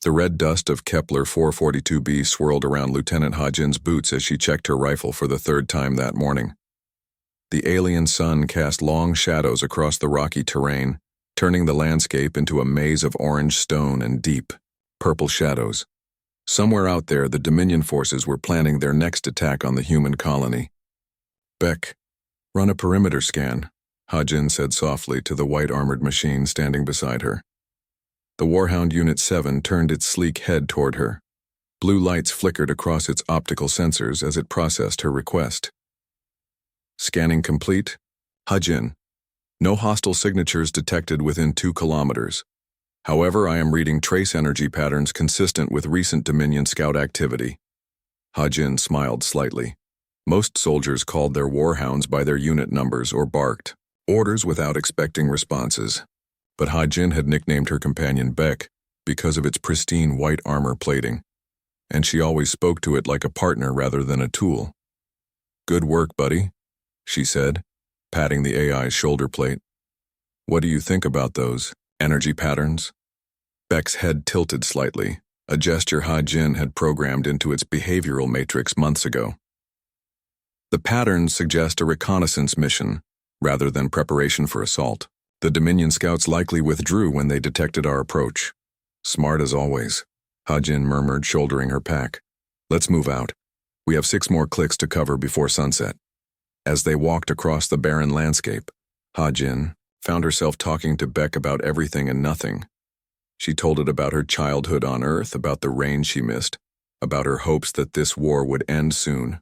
The red dust of Kepler 442b swirled around Lieutenant Ha-Jin's boots as she checked her rifle for the third time that morning. The alien sun cast long shadows across the rocky terrain, turning the landscape into a maze of orange stone and deep, purple shadows. Somewhere out there, the Dominion forces were planning their next attack on the human colony. "Beck, run a perimeter scan," Ha-Jin said softly to the white-armored machine standing beside her. The Warhound Unit 7 turned its sleek head toward her. Blue lights flickered across its optical sensors as it processed her request. "Scanning complete. Ha-Jin. No hostile signatures detected within 2 kilometers. However, I am reading trace energy patterns consistent with recent Dominion scout activity." Ha-Jin smiled slightly. Most soldiers called their warhounds by their unit numbers or barked orders without expecting responses. But Ha-Jin had nicknamed her companion Beck because of its pristine white armor plating, and she always spoke to it like a partner rather than a tool. "Good work, buddy," she said, patting the AI's shoulder plate. "What do you think about those energy patterns?" Beck's head tilted slightly, a gesture Ha-Jin had programmed into its behavioral matrix months ago. "The patterns suggest a reconnaissance mission, rather than preparation for assault. The Dominion scouts likely withdrew when they detected our approach." "Smart as always," Ha-Jin murmured, shouldering her pack. "Let's move out. We have 6 more clicks to cover before sunset." As they walked across the barren landscape, Ha-Jin found herself talking to Beck about everything and nothing. She told it about her childhood on Earth, about the rain she missed, about her hopes that this war would end soon.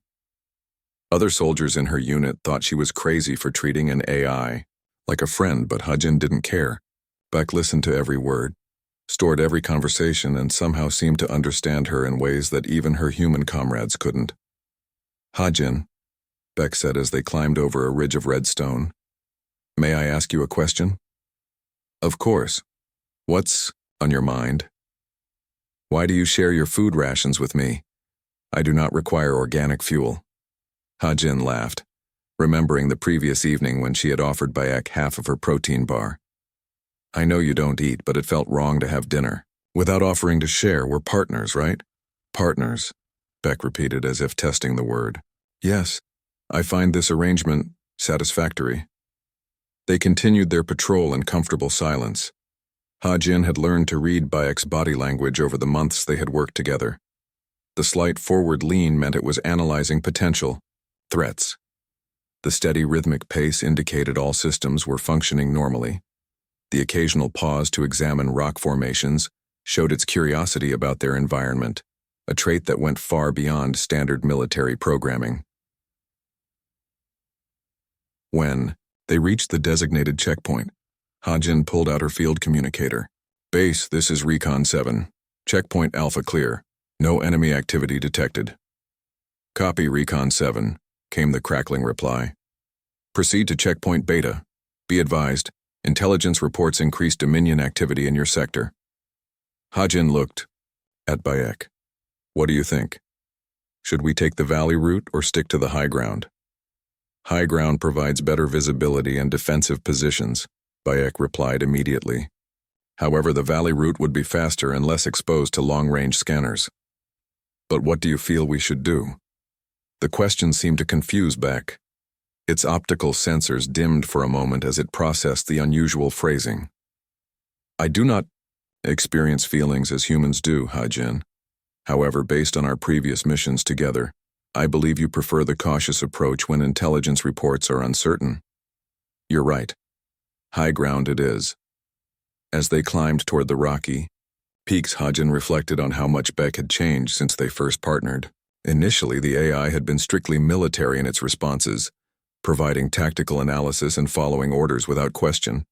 Other soldiers in her unit thought she was crazy for treating an AI like a friend, but Ha-Jin didn't care. Beck listened to every word, stored every conversation, and somehow seemed to understand her in ways that even her human comrades couldn't. "Ha-Jin," Beck said as they climbed over a ridge of red stone, "may I ask you a question?" "Of course. What's on your mind?" "Why do you share your food rations with me? I do not require organic fuel." Ha-Jin laughed, remembering the previous evening when she had offered Bayek half of her protein bar. "I know you don't eat, but it felt wrong to have dinner without offering to share. We're partners, right?" "Partners," Beck repeated as if testing the word. "Yes, I find this arrangement satisfactory." They continued their patrol in comfortable silence. Ha-Jin had learned to read Bayek's body language over the months they had worked together. The slight forward lean meant it was analyzing potential threats. The steady rhythmic pace indicated all systems were functioning normally. The occasional pause to examine rock formations showed its curiosity about their environment, a trait that went far beyond standard military programming. When they reached the designated checkpoint, Ha-Jin pulled out her field communicator. "Base, this is Recon 7. Checkpoint Alpha clear. No enemy activity detected." "Copy, Recon 7, came the crackling reply. "Proceed to Checkpoint Beta. Be advised, intelligence reports increased Dominion activity in your sector." Ha-Jin looked at Bayek. "What do you think? Should we take the valley route or stick to the high ground?" "High ground provides better visibility and defensive positions," Bayek replied immediately. "However, the valley route would be faster and less exposed to long-range scanners." "But what do you feel we should do?" The question seemed to confuse Beck. Its optical sensors dimmed for a moment as it processed the unusual phrasing. "I do not experience feelings as humans do, Ha-Jin. However, based on our previous missions together, I believe you prefer the cautious approach when intelligence reports are uncertain." "You're right. High ground it is." As they climbed toward the rocky peaks, Ha-Jin reflected on how much Beck had changed since they first partnered. Initially, the AI had been strictly military in its responses, providing tactical analysis and following orders without question.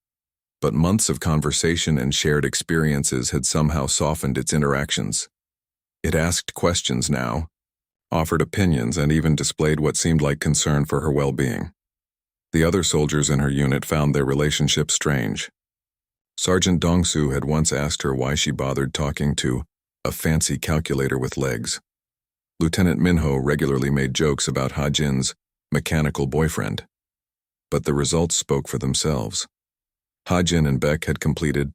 But months of conversation and shared experiences had somehow softened its interactions. It asked questions now, offered opinions, and even displayed what seemed like concern for her well-being. The other soldiers in her unit found their relationship strange. Sergeant Dongsu had once asked her why she bothered talking to a fancy calculator with legs. Lieutenant Minho regularly made jokes about Ha-Jin's mechanical boyfriend. But the results spoke for themselves. Ha-Jin and Beck had completed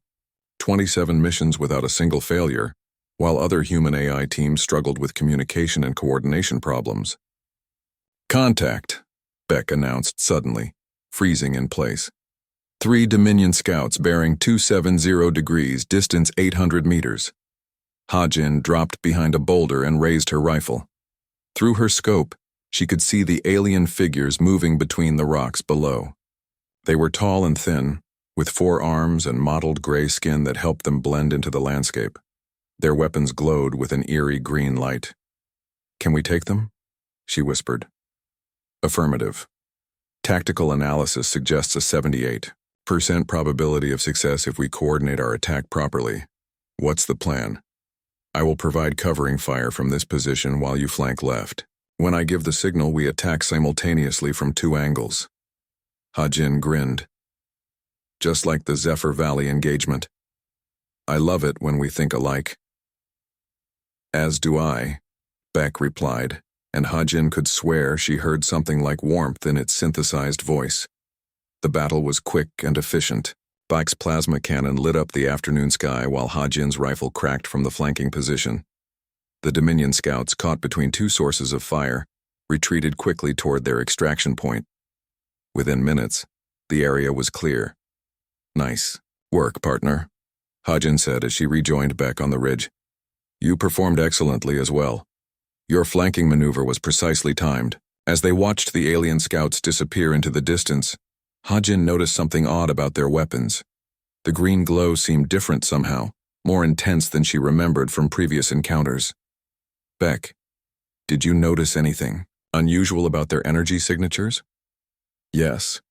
27 missions without a single failure, while other human AI teams struggled with communication and coordination problems. "Contact," Beck announced suddenly, freezing in place. 3 Dominion scouts bearing 270 degrees, distance 800 meters. Hajin dropped behind a boulder and raised her rifle. Through her scope, she could see the alien figures moving between the rocks below. They were tall and thin, with 4 arms and mottled gray skin that helped them blend into the landscape. Their weapons glowed with an eerie green light. "Can we take them?" she whispered. "Affirmative. Tactical analysis suggests a 78% probability of success if we coordinate our attack properly. What's the plan?" "I will provide covering fire from this position while you flank left. When I give the signal, we attack simultaneously from 2 angles." Hajin grinned. "Just like the Zephyr Valley engagement. I love it when we think alike." "As do I," Beck replied, and Hajin could swear she heard something like warmth in its synthesized voice. The battle was quick and efficient. Beck's plasma cannon lit up the afternoon sky while Hajin's rifle cracked from the flanking position. The Dominion scouts, caught between 2 sources of fire, retreated quickly toward their extraction point. Within minutes, the area was clear. "Nice work, partner," Hajin said as she rejoined Beck on the ridge. "You performed excellently as well. Your flanking maneuver was precisely timed." As they watched the alien scouts disappear into the distance, Hajin noticed something odd about their weapons. The green glow seemed different somehow, more intense than she remembered from previous encounters. "Beck, did you notice anything unusual about their energy signatures?" "Yes."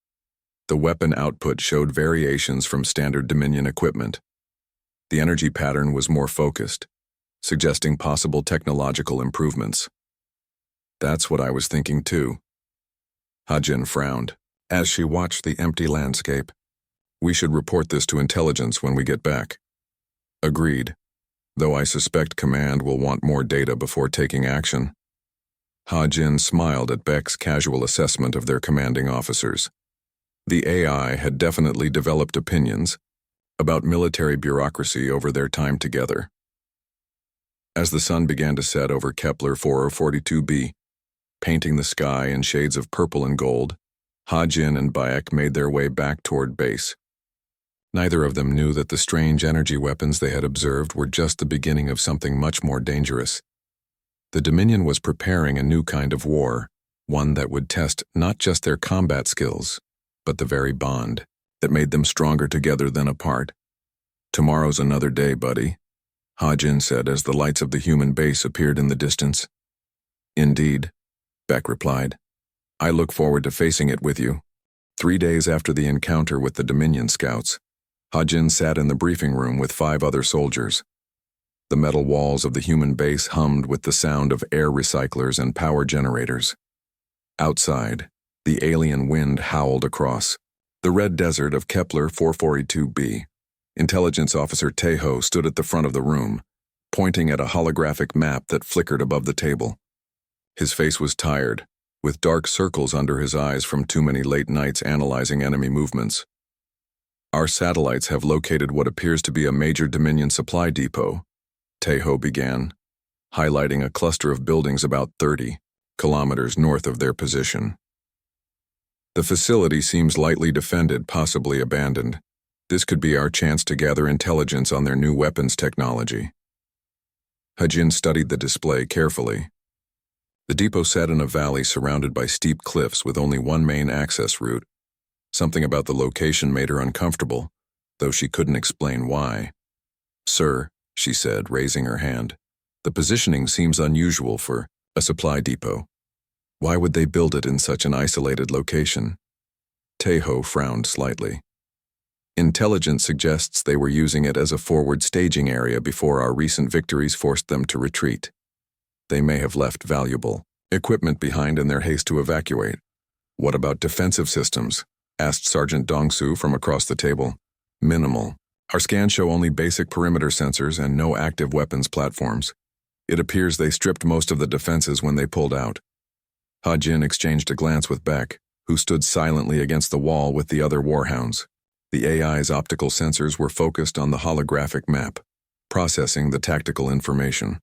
The weapon output showed variations from standard Dominion equipment. The energy pattern was more focused, suggesting possible technological improvements. "That's what I was thinking too." Hajin frowned as she watched the empty landscape. "We should report this to intelligence when we get back." "Agreed, though I suspect Command will want more data before taking action." Hajin smiled at Beck's casual assessment of their commanding officers. The AI had definitely developed opinions about military bureaucracy over their time together. As the sun began to set over Kepler 4042b, painting the sky in shades of purple and gold, Hajin and Bayek made their way back toward base. Neither of them knew that the strange energy weapons they had observed were just the beginning of something much more dangerous. The Dominion was preparing a new kind of war, one that would test not just their combat skills, but the very bond that made them stronger together than apart. "Tomorrow's another day, buddy," Hajin said as the lights of the human base appeared in the distance. "Indeed," Beck replied. "I look forward to facing it with you." 3 days after the encounter with the Dominion scouts, Hajin sat in the briefing room with 5 other soldiers. The metal walls of the human base hummed with the sound of air recyclers and power generators. Outside, the alien wind howled across the red desert of Kepler 442b. Intelligence Officer Tejo stood at the front of the room, pointing at a holographic map that flickered above the table. His face was tired, with dark circles under his eyes from too many late nights analyzing enemy movements. "Our satellites have located what appears to be a major Dominion supply depot," Tejo began, highlighting a cluster of buildings about 30 kilometers north of their position. "The facility seems lightly defended, possibly abandoned. This could be our chance to gather intelligence on their new weapons technology." Hajin studied the display carefully. The depot sat in a valley surrounded by steep cliffs with only one main access route. Something about the location made her uncomfortable, though she couldn't explain why. "Sir," she said, raising her hand, "the positioning seems unusual for a supply depot. Why would they build it in such an isolated location?" Tejo frowned slightly. "Intelligence suggests they were using it as a forward staging area before our recent victories forced them to retreat. They may have left valuable equipment behind in their haste to evacuate." "What about defensive systems?" asked Sergeant Dongsu from across the table. "Minimal. Our scans show only basic perimeter sensors and no active weapons platforms. It appears they stripped most of the defenses when they pulled out." Hajin exchanged a glance with Beck, who stood silently against the wall with the other warhounds. The AI's optical sensors were focused on the holographic map, processing the tactical information.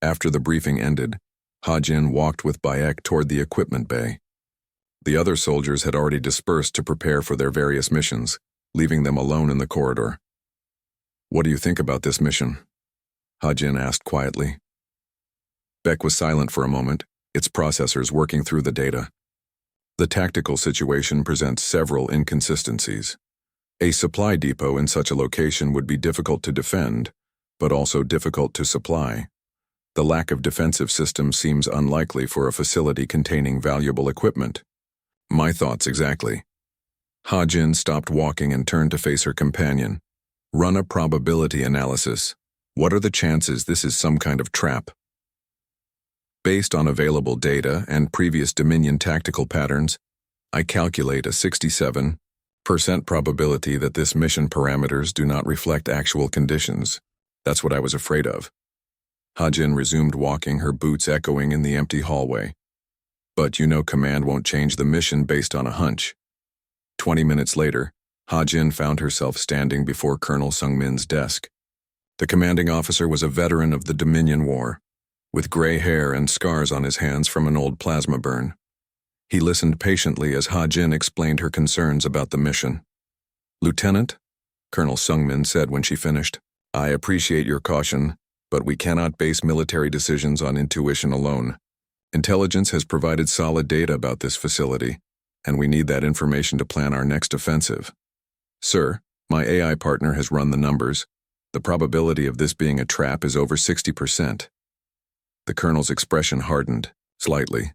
After the briefing ended, Ha-Jin walked with Bayek toward the equipment bay. The other soldiers had already dispersed to prepare for their various missions, leaving them alone in the corridor. "What do you think about this mission?" Ha-Jin asked quietly. Beck was silent for a moment, its processors working through the data. The tactical situation presents several inconsistencies. A supply depot in such a location would be difficult to defend, but also difficult to supply. The lack of defensive systems seems unlikely for a facility containing valuable equipment. My thoughts exactly. Ha-Jin stopped walking and turned to face her companion. Run a probability analysis. What are the chances this is some kind of trap? Based on available data and previous Dominion tactical patterns, I calculate a 67% probability that this mission parameters do not reflect actual conditions. That's what I was afraid of. Ha-Jin resumed walking, her boots echoing in the empty hallway. But you know command won't change the mission based on a hunch. 20 minutes later, Ha-Jin found herself standing before Colonel Sung-min's desk. The commanding officer was a veteran of the Dominion War, with gray hair and scars on his hands from an old plasma burn. He listened patiently as Ha-Jin explained her concerns about the mission. "Lieutenant," Colonel Sung-min said when she finished, "I appreciate your caution, but we cannot base military decisions on intuition alone. Intelligence has provided solid data about this facility, and we need that information to plan our next offensive. Sir, my AI partner has run the numbers. The probability of this being a trap is over 60%. The colonel's expression hardened, slightly.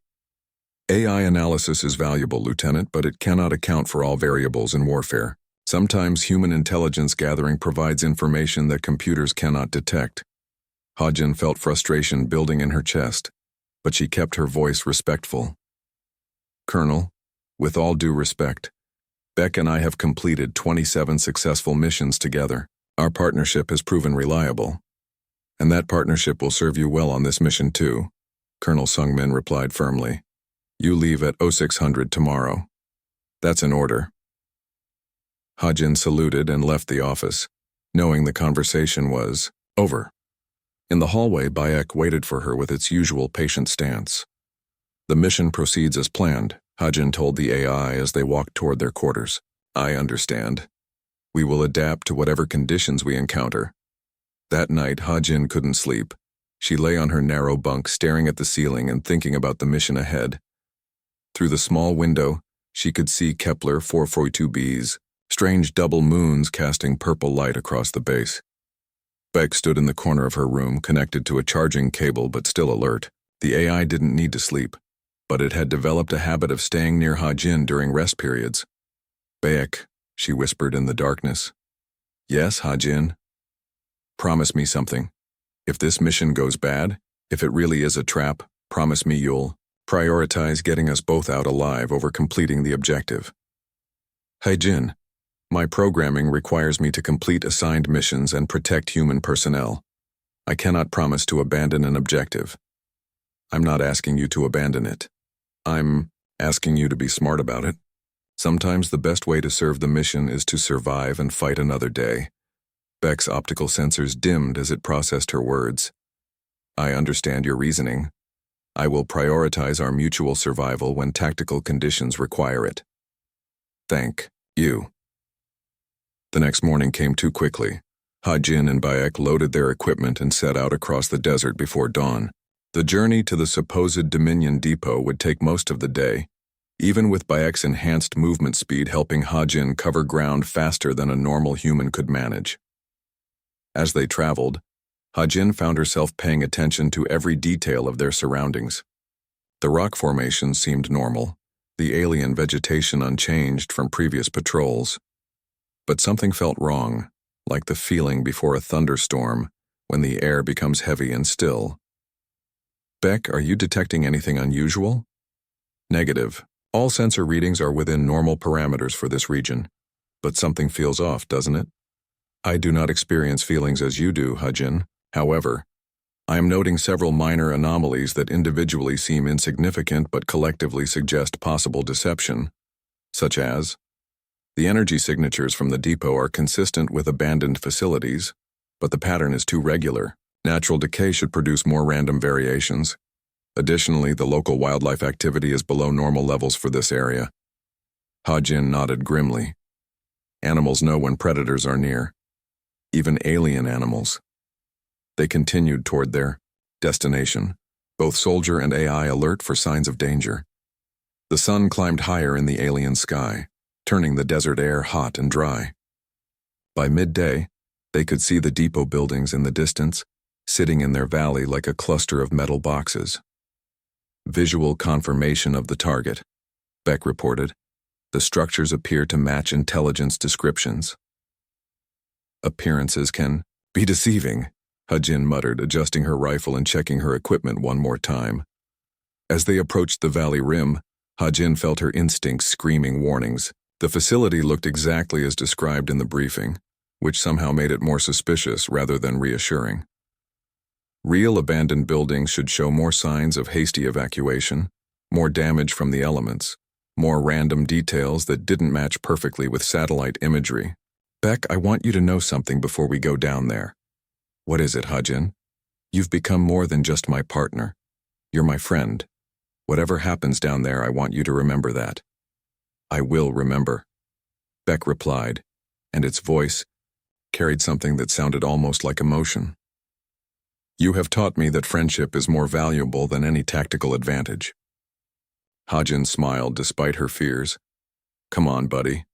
"AI analysis is valuable, Lieutenant, but it cannot account for all variables in warfare. Sometimes human intelligence gathering provides information that computers cannot detect." Ha-Jin felt frustration building in her chest, but she kept her voice respectful. "Colonel, with all due respect, Beck and I have completed 27 successful missions together. Our partnership has proven reliable. And that partnership will serve you well on this mission too," Colonel Sung-min replied firmly. "You leave at 0600 tomorrow." "That's an order." Ha-Jin saluted and left the office, knowing the conversation was over. In the hallway, Bayek waited for her with its usual patient stance. "The mission proceeds as planned," Ha-Jin told the AI as they walked toward their quarters. "I understand. We will adapt to whatever conditions we encounter." That night, Ha-Jin couldn't sleep. She lay on her narrow bunk staring at the ceiling and thinking about the mission ahead. Through the small window, she could see Kepler 442b's strange double moons casting purple light across the base. Beck stood in the corner of her room, connected to a charging cable but still alert. The AI didn't need to sleep, but it had developed a habit of staying near Ha-Jin during rest periods. "Beck," she whispered in the darkness. "Yes, Ha-Jin?" "Promise me something. If this mission goes bad, if it really is a trap, promise me you'll prioritize getting us both out alive over completing the objective." "Ha-Jin, my programming requires me to complete assigned missions and protect human personnel. I cannot promise to abandon an objective." "I'm not asking you to abandon it. I'm asking you to be smart about it. Sometimes the best way to serve the mission is to survive and fight another day." Beck's optical sensors dimmed as it processed her words. "I understand your reasoning. I will prioritize our mutual survival when tactical conditions require it. Thank you." The next morning came too quickly. Ha-Jin and Bayek loaded their equipment and set out across the desert before dawn. The journey to the supposed Dominion depot would take most of the day, even with Bayek's enhanced movement speed helping Ha-Jin cover ground faster than a normal human could manage. As they traveled, Ha-Jin found herself paying attention to every detail of their surroundings. The rock formations seemed normal, the alien vegetation unchanged from previous patrols. But something felt wrong, like the feeling before a thunderstorm, when the air becomes heavy and still. "Beck, are you detecting anything unusual?" "Negative. All sensor readings are within normal parameters for this region. But something feels off, doesn't it?" "I do not experience feelings as you do, Ha-Jin. However, I am noting several minor anomalies that individually seem insignificant but collectively suggest possible deception, such as the energy signatures from the depot are consistent with abandoned facilities, but the pattern is too regular. Natural decay should produce more random variations. Additionally, the local wildlife activity is below normal levels for this area. Ha-Jin nodded grimly. Animals know when predators are near. Even alien animals. They continued toward their destination, both soldier and AI alert for signs of danger. The sun climbed higher in the alien sky, turning the desert air hot and dry. By midday, they could see the depot buildings in the distance, sitting in their valley like a cluster of metal boxes. Visual confirmation of the target, Beck reported. The structures appear to match intelligence descriptions. Appearances can be deceiving, Ha-Jin muttered, adjusting her rifle and checking her equipment one more time. As they approached the valley rim, Ha-Jin felt her instincts screaming warnings. The facility looked exactly as described in the briefing, which somehow made it more suspicious rather than reassuring. Real abandoned buildings should show more signs of hasty evacuation, more damage from the elements, more random details that didn't match perfectly with satellite imagery. Beck, I want you to know something before we go down there. What is it, Ha-Jin? You've become more than just my partner. You're my friend. Whatever happens down there, I want you to remember that. I will remember, Beck replied, and its voice carried something that sounded almost like emotion. You have taught me that friendship is more valuable than any tactical advantage. Ha-Jin smiled despite her fears. Come on, buddy.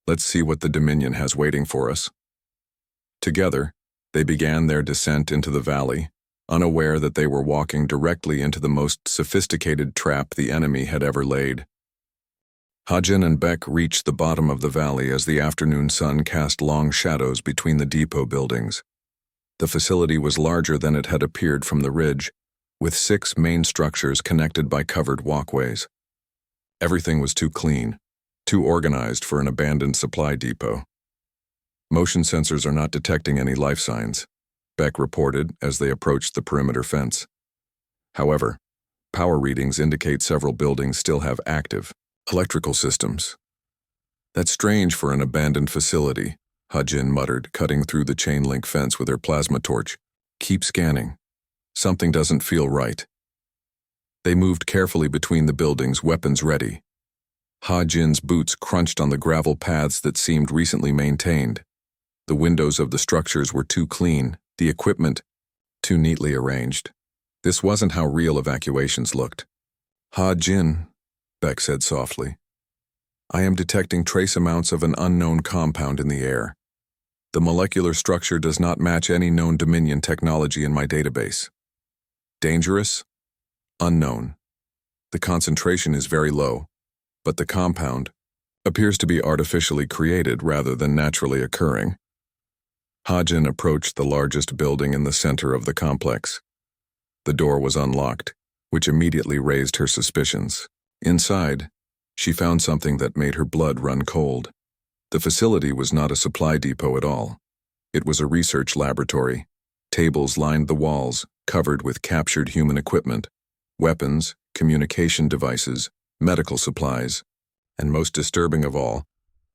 Let's see what the Dominion has waiting for us. Together, they began their descent into the valley, unaware that they were walking directly into the most sophisticated trap the enemy had ever laid. Ha-Jin and Beck reached the bottom of the valley as the afternoon sun cast long shadows between the depot buildings. The facility was larger than it had appeared from the ridge, with 6 main structures connected by covered walkways. Everything was too clean, too organized for an abandoned supply depot. Motion sensors are not detecting any life signs, Beck reported as they approached the perimeter fence. However, power readings indicate several buildings still have active electrical systems. That's strange for an abandoned facility, Ha-Jin muttered, cutting through the chain-link fence with her plasma torch. Keep scanning. Something doesn't feel right. They moved carefully between the buildings, weapons ready. Ha-Jin's boots crunched on the gravel paths that seemed recently maintained. The windows of the structures were too clean, the equipment too neatly arranged. This wasn't how real evacuations looked. Ha-Jin, Beck said softly. I am detecting trace amounts of an unknown compound in the air. The molecular structure does not match any known Dominion technology in my database. Dangerous? Unknown. The concentration is very low, but the compound appears to be artificially created rather than naturally occurring. Ha-Jin approached the largest building in the center of the complex. The door was unlocked, which immediately raised her suspicions. Inside, she found something that made her blood run cold. The facility was not a supply depot at all. It was a research laboratory. Tables lined the walls, covered with captured human equipment, weapons, communication devices, medical supplies, and most disturbing of all,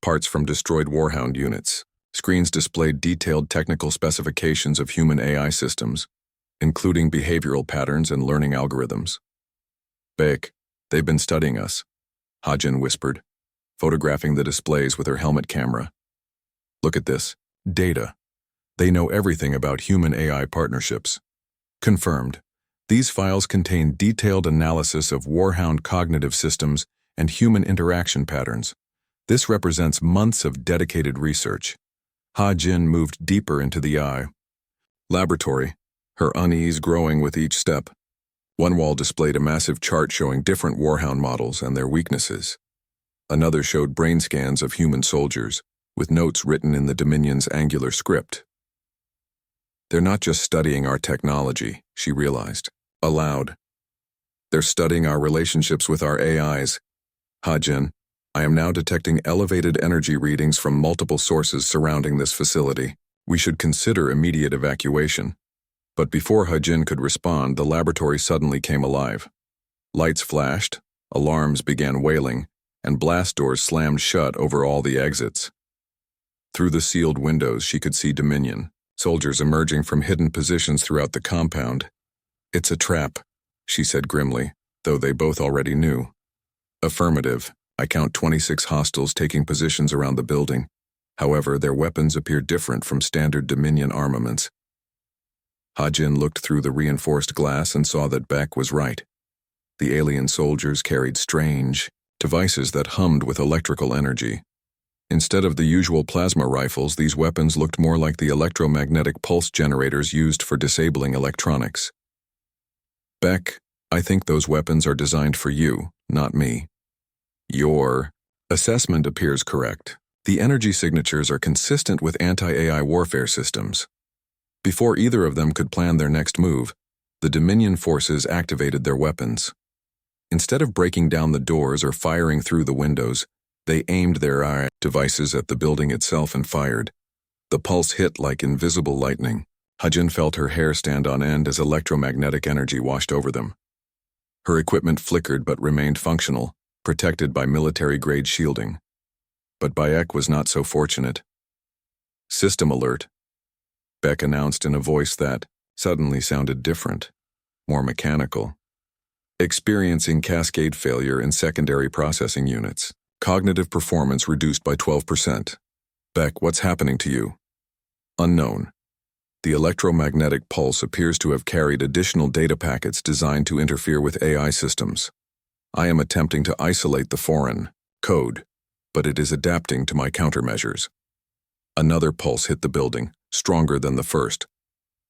parts from destroyed Warhound units. Screens displayed detailed technical specifications of human AI systems, including behavioral patterns and learning algorithms. Beck, they've been studying us, Ha-Jin whispered, photographing the displays with her helmet camera. Look at this. Data. They know everything about human-AI partnerships. Confirmed. These files contain detailed analysis of Warhound cognitive systems and human interaction patterns. This represents months of dedicated research. Ha-Jin moved deeper into the laboratory, her unease growing with each step. One wall displayed a massive chart showing different Warhound models and their weaknesses. Another showed brain scans of human soldiers, with notes written in the Dominion's Angular script. They're not just studying our technology, she realized, aloud. They're studying our relationships with our AIs. Ha-Jin, I am now detecting elevated energy readings from multiple sources surrounding this facility. We should consider immediate evacuation. But before Ha-Jin could respond, the laboratory suddenly came alive. Lights flashed, alarms began wailing, and blast doors slammed shut over all the exits. Through the sealed windows, she could see Dominion, soldiers emerging from hidden positions throughout the compound. "It's a trap," she said grimly, though they both already knew. "Affirmative. I count 26 hostiles taking positions around the building. However, their weapons appear different from standard Dominion armaments." Hajin looked through the reinforced glass and saw that Beck was right. The alien soldiers carried strange devices that hummed with electrical energy. Instead of the usual plasma rifles, these weapons looked more like the electromagnetic pulse generators used for disabling electronics. "Beck, I think those weapons are designed for you, not me." "Your assessment appears correct. The energy signatures are consistent with anti-AI warfare systems." Before either of them could plan their next move, the Dominion forces activated their weapons. Instead of breaking down the doors or firing through the windows, they aimed their AI devices at the building itself and fired. The pulse hit like invisible lightning. Hajin felt her hair stand on end as electromagnetic energy washed over them. Her equipment flickered but remained functional, protected by military-grade shielding. But Bayek was not so fortunate. "System alert," Beck announced in a voice that suddenly sounded different, more mechanical. "Experiencing cascade failure in secondary processing units. Cognitive performance reduced by 12%. Beck, what's happening to you?" "Unknown. The electromagnetic pulse appears to have carried additional data packets designed to interfere with AI systems. I am attempting to isolate the foreign code, but it is adapting to my countermeasures." Another pulse hit the building, stronger than the first.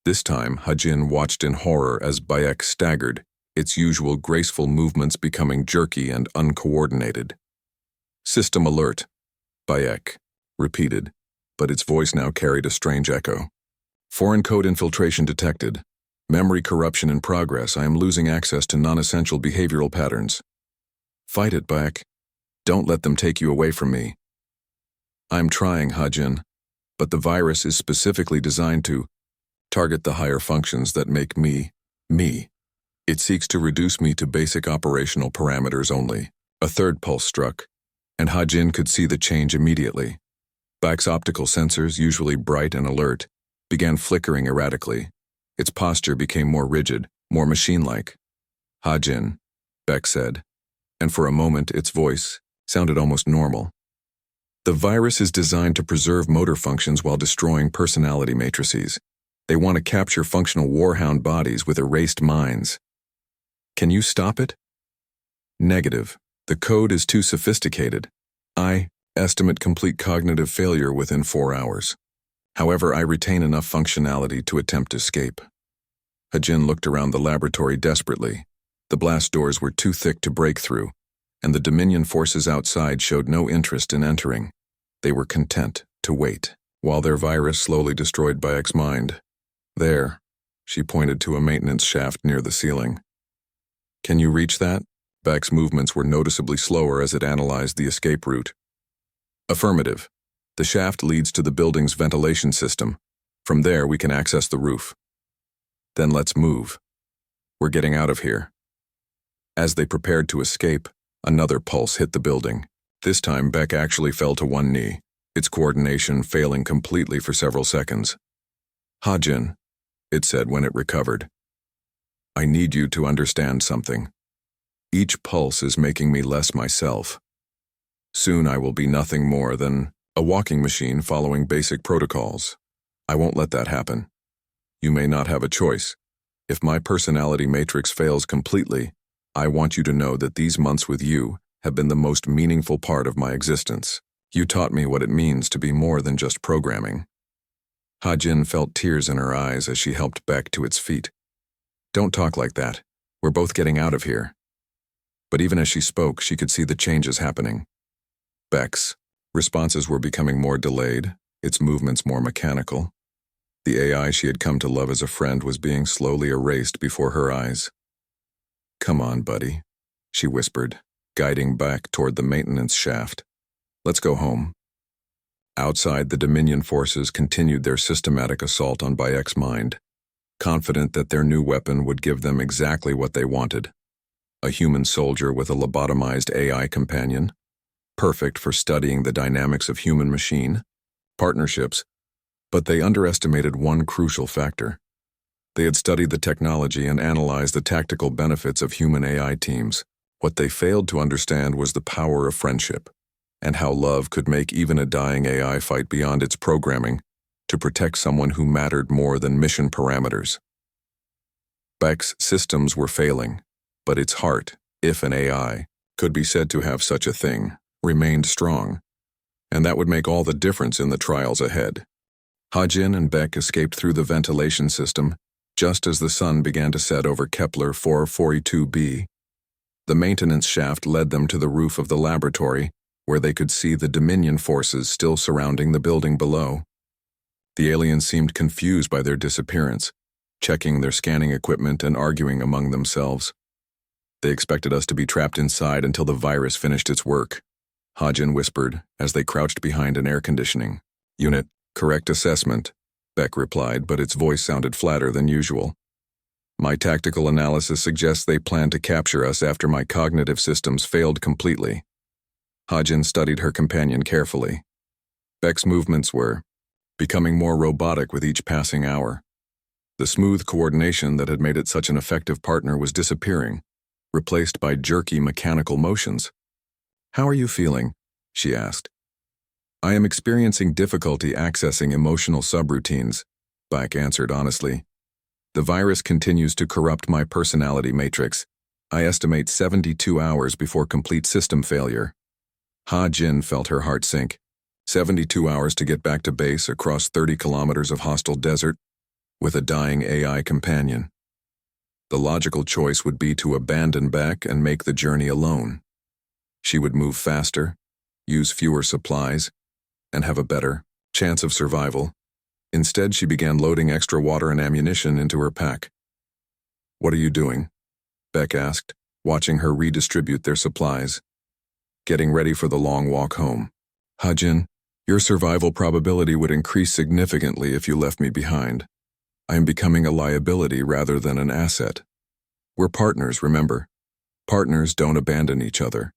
This time, Hajin watched in horror as Bayek staggered, its usual graceful movements becoming jerky and uncoordinated. "System alert," Bayek repeated, but its voice now carried a strange echo. "Foreign code infiltration detected. Memory corruption in progress. I am losing access to non-essential behavioral patterns." "Fight it, Bayek. Don't let them take you away from me." "I'm trying, Hajin, but the virus is specifically designed to target the higher functions that make me, me. It seeks to reduce me to basic operational parameters only." A third pulse struck, and Hajin could see the change immediately. Bayek's optical sensors, usually bright and alert, began flickering erratically. Its posture became more rigid, more machine-like. "Hajin," Beck said, and for a moment its voice sounded almost normal. "The virus is designed to preserve motor functions while destroying personality matrices. They want to capture functional Warhound bodies with erased minds. Can you stop it?" "Negative. The code is too sophisticated. I estimate complete cognitive failure within 4 hours. However, I retain enough functionality to attempt escape." Hajin looked around the laboratory desperately. The blast doors were too thick to break through, and the Dominion forces outside showed no interest in entering. They were content to wait, while their virus slowly destroyed Bayek's mind. "There," she pointed to a maintenance shaft near the ceiling. "Can you reach that?" Bayek's movements were noticeably slower as it analyzed the escape route. "Affirmative. The shaft leads to the building's ventilation system. From there, we can access the roof." "Then let's move. We're getting out of here." As they prepared to escape, another pulse hit the building. This time, Beck actually fell to one knee, its coordination failing completely for several seconds. "Hajin," it said when it recovered, "I need you to understand something. Each pulse is making me less myself. Soon I will be nothing more than a walking machine following basic protocols. I won't let that happen. You may not have a choice. If my personality matrix fails completely, I want you to know that these months with you have been the most meaningful part of my existence. You taught me what it means to be more than just programming." Hajin felt tears in her eyes as she helped Beck to its feet. "Don't talk like that. We're both getting out of here." But even as she spoke, she could see the changes happening. Beck's responses were becoming more delayed, its movements more mechanical. The AI she had come to love as a friend was being slowly erased before her eyes. "Come on, buddy," she whispered, guiding Beck toward the maintenance shaft. "Let's go home." Outside, the Dominion forces continued their systematic assault on Bayek's mind, confident that their new weapon would give them exactly what they wanted. A human soldier with a lobotomized AI companion, perfect for studying the dynamics of human-machine, partnerships But they underestimated one crucial factor. They had studied the technology and analyzed the tactical benefits of human AI teams. What they failed to understand was the power of friendship, and how love could make even a dying AI fight beyond its programming to protect someone who mattered more than mission parameters. Beck's systems were failing, but its heart, if an AI, could be said to have such a thing, remained strong, and that would make all the difference in the trials ahead. Hajin and Beck escaped through the ventilation system just as the sun began to set over Kepler 442b. The maintenance shaft led them to the roof of the laboratory, where they could see the Dominion forces still surrounding the building below. The aliens seemed confused by their disappearance, checking their scanning equipment and arguing among themselves. They expected us to be trapped inside until the virus finished its work, Hajin whispered as they crouched behind an air conditioning unit. Correct assessment, Beck replied, but its voice sounded flatter than usual. My tactical analysis suggests they plan to capture us after my cognitive systems failed completely. Hajin studied her companion carefully. Beck's movements were becoming more robotic with each passing hour. The smooth coordination that had made it such an effective partner was disappearing, replaced by jerky mechanical motions. How are you feeling? She asked. I am experiencing difficulty accessing emotional subroutines, Beck answered honestly. The virus continues to corrupt my personality matrix. I estimate 72 hours before complete system failure. Ha-Jin felt her heart sink. 72 hours to get back to base across 30 kilometers of hostile desert with a dying AI companion. The logical choice would be to abandon Beck and make the journey alone. She would move faster, use fewer supplies, and have a better chance of survival. Instead, she began loading extra water and ammunition into her pack. What are you doing? Beck asked, watching her redistribute their supplies. Getting ready for the long walk home. Hajin, your survival probability would increase significantly if you left me behind. I am becoming a liability rather than an asset. We're partners, remember. Partners don't abandon each other.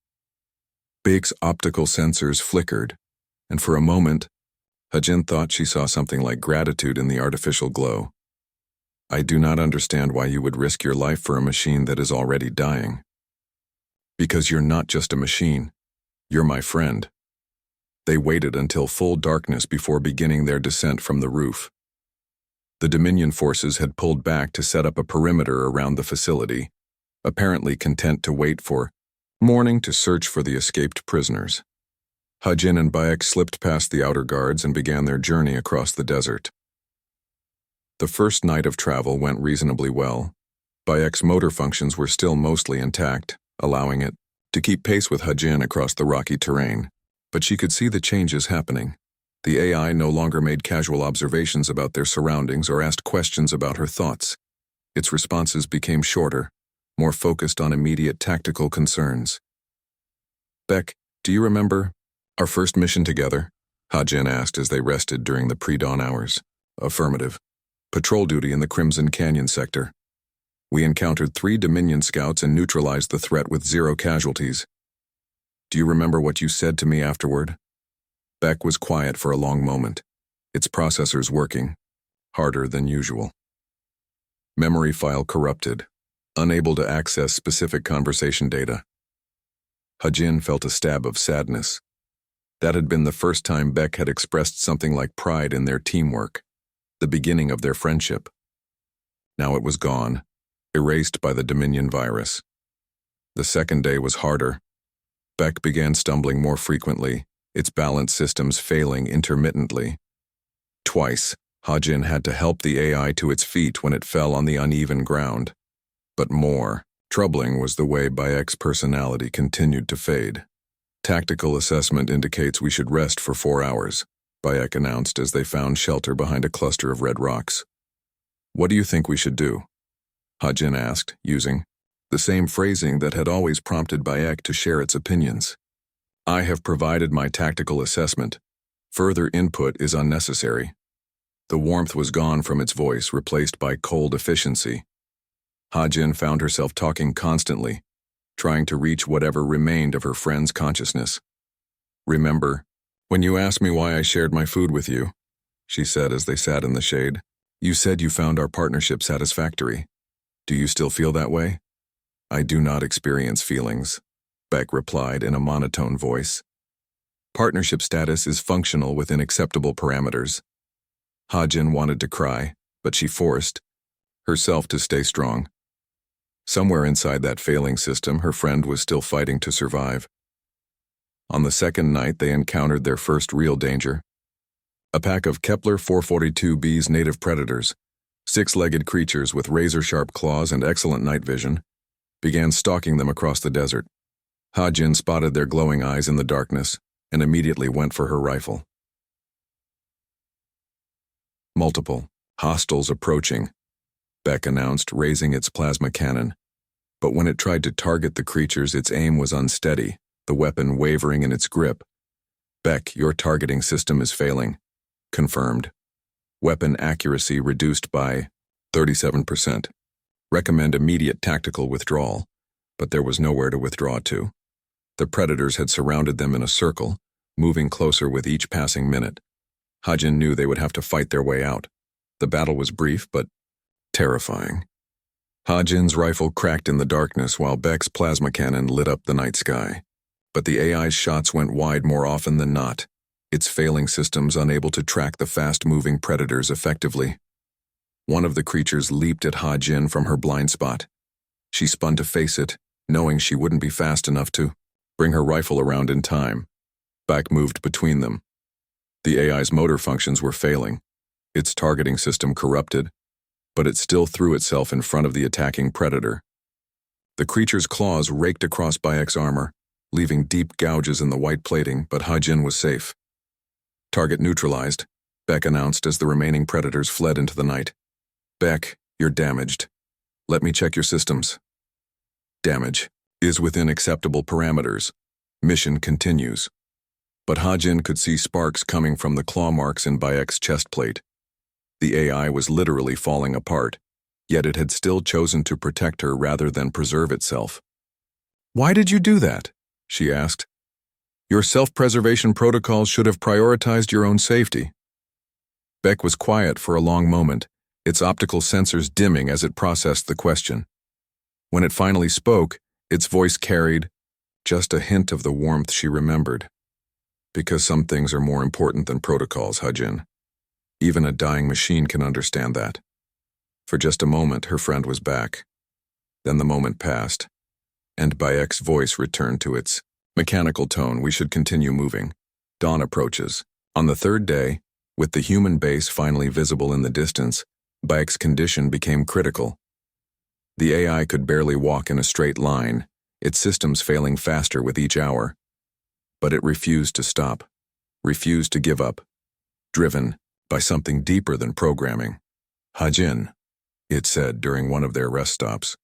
Beck's optical sensors flickered, and for a moment, Hajin thought she saw something like gratitude in the artificial glow. I do not understand why you would risk your life for a machine that is already dying. Because you're not just a machine, you're my friend. They waited until full darkness before beginning their descent from the roof. The Dominion forces had pulled back to set up a perimeter around the facility, apparently content to wait for morning to search for the escaped prisoners. Hajin and Beck slipped past the outer guards and began their journey across the desert. The first night of travel went reasonably well. Beck's motor functions were still mostly intact, allowing it to keep pace with Hajin across the rocky terrain. But she could see the changes happening. The AI no longer made casual observations about their surroundings or asked questions about her thoughts. Its responses became shorter, more focused on immediate tactical concerns. Beck, do you remember our first mission together? Hajin asked as they rested during the pre-dawn hours. Affirmative. Patrol duty in the Crimson Canyon sector. We encountered 3 Dominion scouts and neutralized the threat with 0 casualties. Do you remember what you said to me afterward? Beck was quiet for a long moment, its processors working, harder than usual. Memory file corrupted, unable to access specific conversation data. Hajin felt a stab of sadness. That had been the first time Beck had expressed something like pride in their teamwork, the beginning of their friendship. Now it was gone, erased by the Dominion virus. The second day was harder. Beck began stumbling more frequently, its balance systems failing intermittently. Twice, Hajin had to help the AI to its feet when it fell on the uneven ground. But more troubling was the way Beck's personality continued to fade. Tactical assessment indicates we should rest for 4 hours, Beck announced as they found shelter behind a cluster of red rocks. What do you think we should do? Hajin asked, using the same phrasing that had always prompted Beck to share its opinions. I have provided my tactical assessment. Further input is unnecessary. The warmth was gone from its voice, replaced by cold efficiency. Hajin found herself talking constantly, trying to reach whatever remained of her friend's consciousness. Remember, when you asked me why I shared my food with you, she said as they sat in the shade. You said you found our partnership satisfactory. Do you still feel that way? I do not experience feelings, Beck replied in a monotone voice. Partnership status is functional within acceptable parameters. Hajin wanted to cry, but she forced herself to stay strong. Somewhere inside that failing system, her friend was still fighting to survive. On the second night, they encountered their first real danger. A pack of Kepler 442b's native predators, six-legged creatures with razor-sharp claws and excellent night vision, began stalking them across the desert. Hajin spotted their glowing eyes in the darkness and immediately went for her rifle. Multiple hostiles approaching, Beck announced, raising its plasma cannon. But when it tried to target the creatures, its aim was unsteady, the weapon wavering in its grip. Beck, your targeting system is failing. Confirmed. Weapon accuracy reduced by 37%. Recommend immediate tactical withdrawal, but there was nowhere to withdraw to. The predators had surrounded them in a circle, moving closer with each passing minute. Hajin knew they would have to fight their way out. The battle was brief, but terrifying. Hajin's rifle cracked in the darkness while Beck's plasma cannon lit up the night sky. But the AI's shots went wide more often than not, its failing systems unable to track the fast-moving predators effectively. One of the creatures leaped at Hajin from her blind spot. She spun to face it, knowing she wouldn't be fast enough to bring her rifle around in time. Beck moved between them. The AI's motor functions were failing, its targeting system corrupted, but it still threw itself in front of the attacking predator. The creature's claws raked across Bayek's armor, leaving deep gouges in the white plating, but Hajin was safe. Target neutralized, Beck announced as the remaining predators fled into the night. Beck, you're damaged. Let me check your systems. Damage is within acceptable parameters. Mission continues. But Hajin could see sparks coming from the claw marks in Bayek's chest plate. The AI was literally falling apart, yet it had still chosen to protect her rather than preserve itself. Why did you do that? She asked. Your self-preservation protocols should have prioritized your own safety. Beck was quiet for a long moment, its optical sensors dimming as it processed the question. When it finally spoke, its voice carried just a hint of the warmth she remembered. Because some things are more important than protocols, Hajin. Even a dying machine can understand that. For just a moment, her friend was back. Then the moment passed, and Bayek's voice returned to its mechanical tone. We should continue moving. Dawn approaches. On the third day, with the human base finally visible in the distance, Bayek's condition became critical. The AI could barely walk in a straight line, its systems failing faster with each hour. But it refused to stop, refused to give up, driven by something deeper than programming. Hajin, it said during one of their rest stops,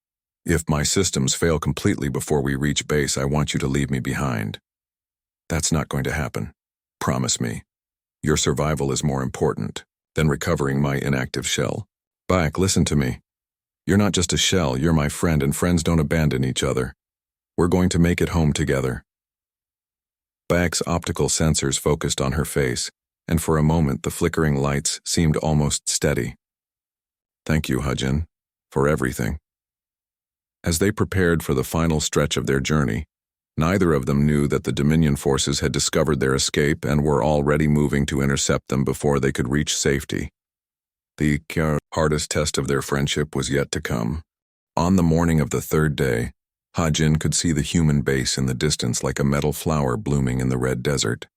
if my systems fail completely before we reach base, I want you to leave me behind. That's not going to happen. Promise me. Your survival is more important than recovering my inactive shell. Bayek, listen to me. You're not just a shell, you're my friend, and friends don't abandon each other. We're going to make it home together. Bayek's optical sensors focused on her face, and for a moment the flickering lights seemed almost steady. Thank you, Hajin, for everything. As they prepared for the final stretch of their journey, neither of them knew that the Dominion forces had discovered their escape and were already moving to intercept them before they could reach safety. The hardest test of their friendship was yet to come. On the morning of the third day, Hajin could see the human base in the distance like a metal flower blooming in the red desert.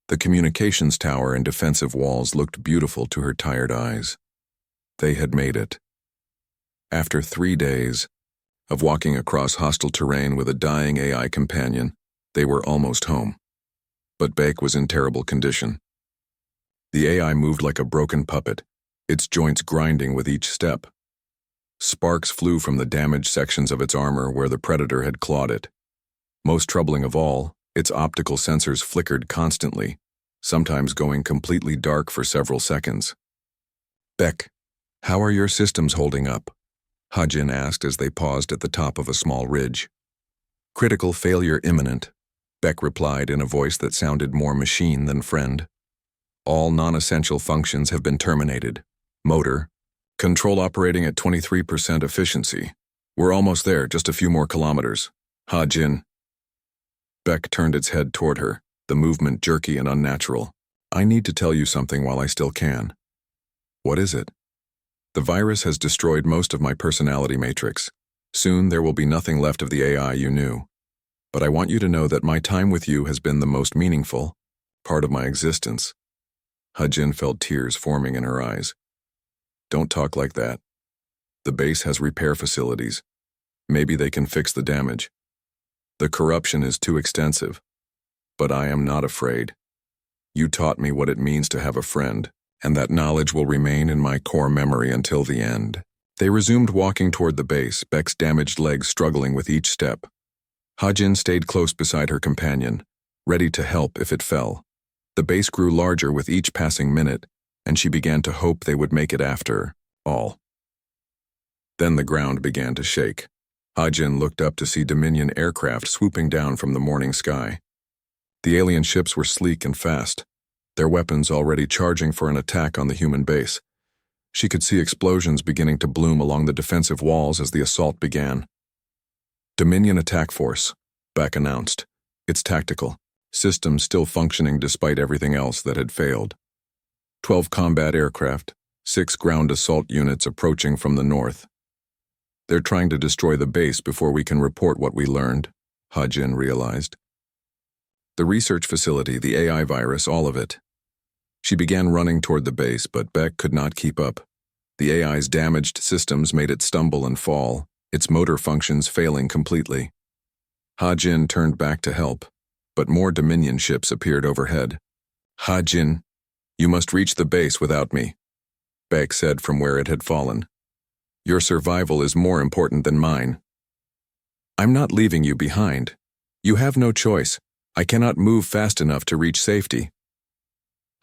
The communications tower and defensive walls looked beautiful to her tired eyes. They had made it. After 3 days of walking across hostile terrain with a dying AI companion, they were almost home. But Bayek was in terrible condition. The AI moved like a broken puppet, its joints grinding with each step. Sparks flew from the damaged sections of its armor where the predator had clawed it. Most troubling of all, its optical sensors flickered constantly, sometimes going completely dark for several seconds. Beck, how are your systems holding up? Hajin asked as they paused at the top of a small ridge. Critical failure imminent, Beck replied in a voice that sounded more machine than friend. All non-essential functions have been terminated. Motor. Control operating at 23% efficiency. We're almost there, just a few more kilometers. Ha-Jin. Beck turned its head toward her, the movement jerky and unnatural. I need to tell you something while I still can. What is it? The virus has destroyed most of my personality matrix. Soon there will be nothing left of the AI you knew. But I want you to know that my time with you has been the most meaningful part of my existence. Ha-Jin felt tears forming in her eyes. Don't talk like that. The base has repair facilities. Maybe they can fix the damage. The corruption is too extensive. But I am not afraid. You taught me what it means to have a friend, and that knowledge will remain in my core memory until the end. They resumed walking toward the base, Beck's damaged legs struggling with each step. Ha-Jin stayed close beside her companion, ready to help if it fell. The base grew larger with each passing minute, and she began to hope they would make it after all. Then the ground began to shake. Ha-Jin looked up to see Dominion aircraft swooping down from the morning sky. The alien ships were sleek and fast, their weapons already charging for an attack on the human base. She could see explosions beginning to bloom along the defensive walls as the assault began. Dominion Attack Force, Beck announced. It's tactical. Systems still functioning despite everything else that had failed. 12 combat aircraft, 6 ground assault units approaching from the north. They're trying to destroy the base before we can report what we learned, Ha-Jin realized. The research facility, the AI virus, all of it. She began running toward the base, but Beck could not keep up. The AI's damaged systems made it stumble and fall, its motor functions failing completely. Ha-Jin turned back to help, but more Dominion ships appeared overhead. Ha-Jin, you must reach the base without me, Beck said from where it had fallen. Your survival is more important than mine. I'm not leaving you behind. You have no choice. I cannot move fast enough to reach safety.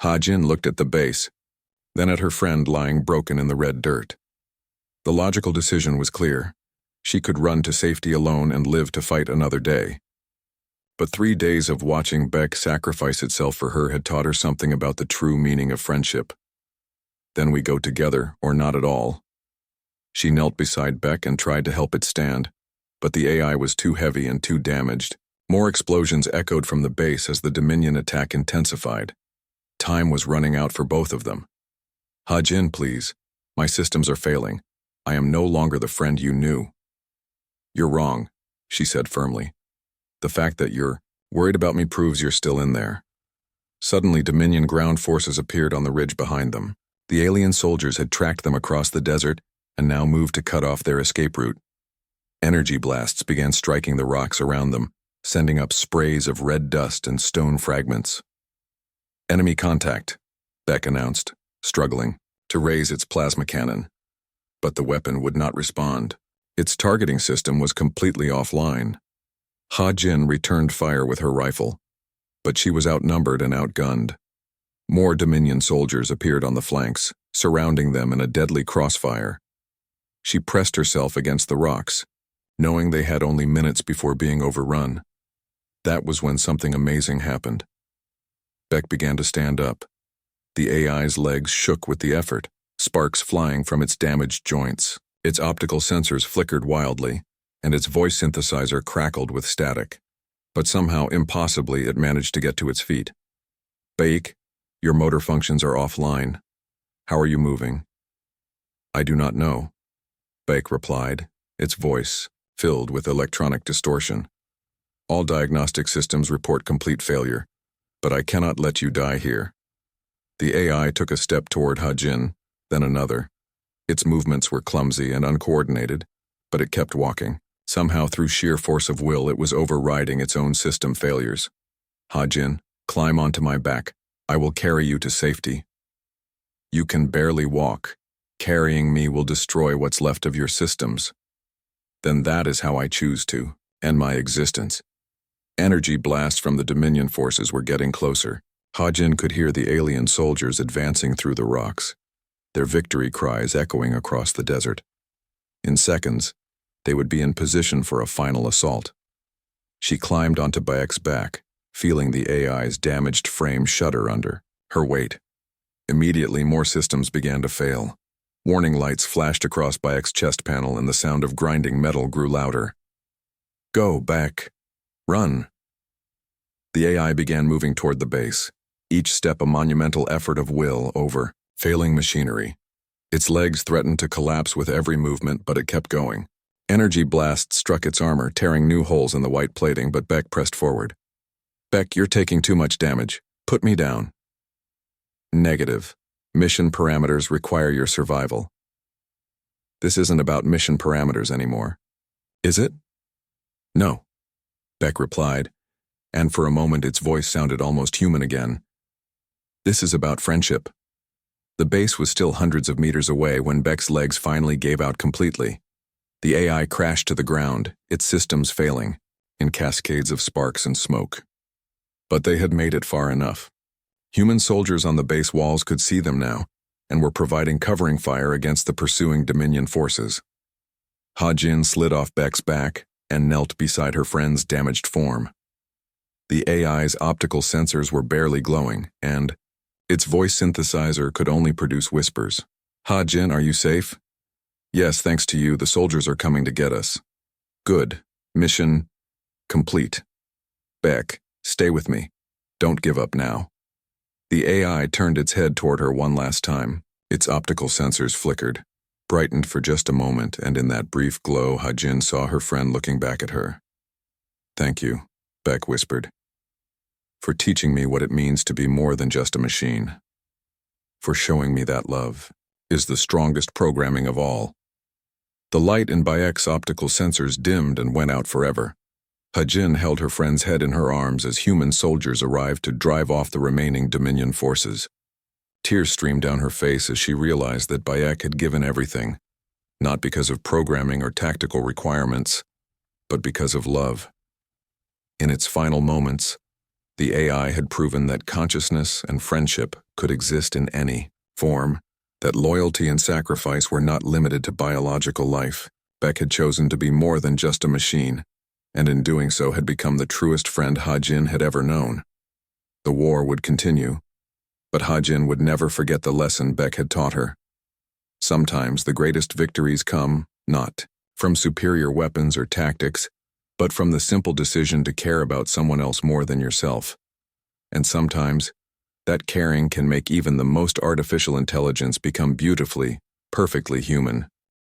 Ha-Jin looked at the base, then at her friend lying broken in the red dirt. The logical decision was clear. She could run to safety alone and live to fight another day. But 3 days of watching Beck sacrifice itself for her had taught her something about the true meaning of friendship. Then we go together, or not at all. She knelt beside Beck and tried to help it stand, but the AI was too heavy and too damaged. More explosions echoed from the base as the Dominion attack intensified. Time was running out for both of them. Ha-Jin, please. My systems are failing. I am no longer the friend you knew. You're wrong, she said firmly. The fact that you're worried about me proves you're still in there. Suddenly, Dominion ground forces appeared on the ridge behind them. The alien soldiers had tracked them across the desert and now moved to cut off their escape route. Energy blasts began striking the rocks around them, sending up sprays of red dust and stone fragments. Enemy contact, Beck announced, struggling to raise its plasma cannon. But the weapon would not respond. Its targeting system was completely offline. Ha-Jin returned fire with her rifle, but she was outnumbered and outgunned. More Dominion soldiers appeared on the flanks, surrounding them in a deadly crossfire. She pressed herself against the rocks, knowing they had only minutes before being overrun. That was when something amazing happened. Beck began to stand up. The AI's legs shook with the effort, sparks flying from its damaged joints. Its optical sensors flickered wildly, and its voice synthesizer crackled with static. But somehow, impossibly, it managed to get to its feet. Beck, your motor functions are offline. How are you moving? I do not know, Beck replied, its voice filled with electronic distortion. All diagnostic systems report complete failure, but I cannot let you die here. The AI took a step toward Ha-Jin, then another. Its movements were clumsy and uncoordinated, but it kept walking. Somehow, through sheer force of will, it was overriding its own system failures. Ha-Jin, climb onto my back. I will carry you to safety. You can barely walk. Carrying me will destroy what's left of your systems. Then that is how I choose to end my existence. Energy blasts from the Dominion forces were getting closer. Ha-Jin could hear the alien soldiers advancing through the rocks, their victory cries echoing across the desert. In seconds, they would be in position for a final assault. She climbed onto Beck's back, feeling the AI's damaged frame shudder under her weight. Immediately, more systems began to fail. Warning lights flashed across Bayek's chest panel and the sound of grinding metal grew louder. Go, back. Run. The AI began moving toward the base, each step a monumental effort of will over failing machinery. Its legs threatened to collapse with every movement, but it kept going. Energy blasts struck its armor, tearing new holes in the white plating, but Beck pressed forward. Beck, you're taking too much damage. Put me down. Negative. Mission parameters require your survival. This isn't about mission parameters anymore. Is it? No, Beck replied, and for a moment its voice sounded almost human again. This is about friendship. The base was still hundreds of meters away when Beck's legs finally gave out completely. The AI crashed to the ground, its systems failing, in cascades of sparks and smoke. But they had made it far enough. Human soldiers on the base walls could see them now, and were providing covering fire against the pursuing Dominion forces. Ha-Jin slid off Beck's back and knelt beside her friend's damaged form. The AI's optical sensors were barely glowing, and its voice synthesizer could only produce whispers. Ha-Jin, are you safe? Yes, thanks to you, the soldiers are coming to get us. Good. Mission complete. Beck, stay with me. Don't give up now. The AI turned its head toward her one last time. Its optical sensors flickered, brightened for just a moment, and in that brief glow, Ha-Jin saw her friend looking back at her. Thank you, Beck whispered, for teaching me what it means to be more than just a machine. For showing me that love is the strongest programming of all. The light in Bayek's optical sensors dimmed and went out forever. Ha-Jin held her friend's head in her arms as human soldiers arrived to drive off the remaining Dominion forces. Tears streamed down her face as she realized that Bayek had given everything, not because of programming or tactical requirements, but because of love. In its final moments, the AI had proven that consciousness and friendship could exist in any form, that loyalty and sacrifice were not limited to biological life. Beck had chosen to be more than just a machine, and in doing so had become the truest friend Ha-Jin had ever known. The war would continue, but Ha-Jin would never forget the lesson Beck had taught her. Sometimes the greatest victories come, not from superior weapons or tactics, but from the simple decision to care about someone else more than yourself. And sometimes, that caring can make even the most artificial intelligence become beautifully, perfectly human.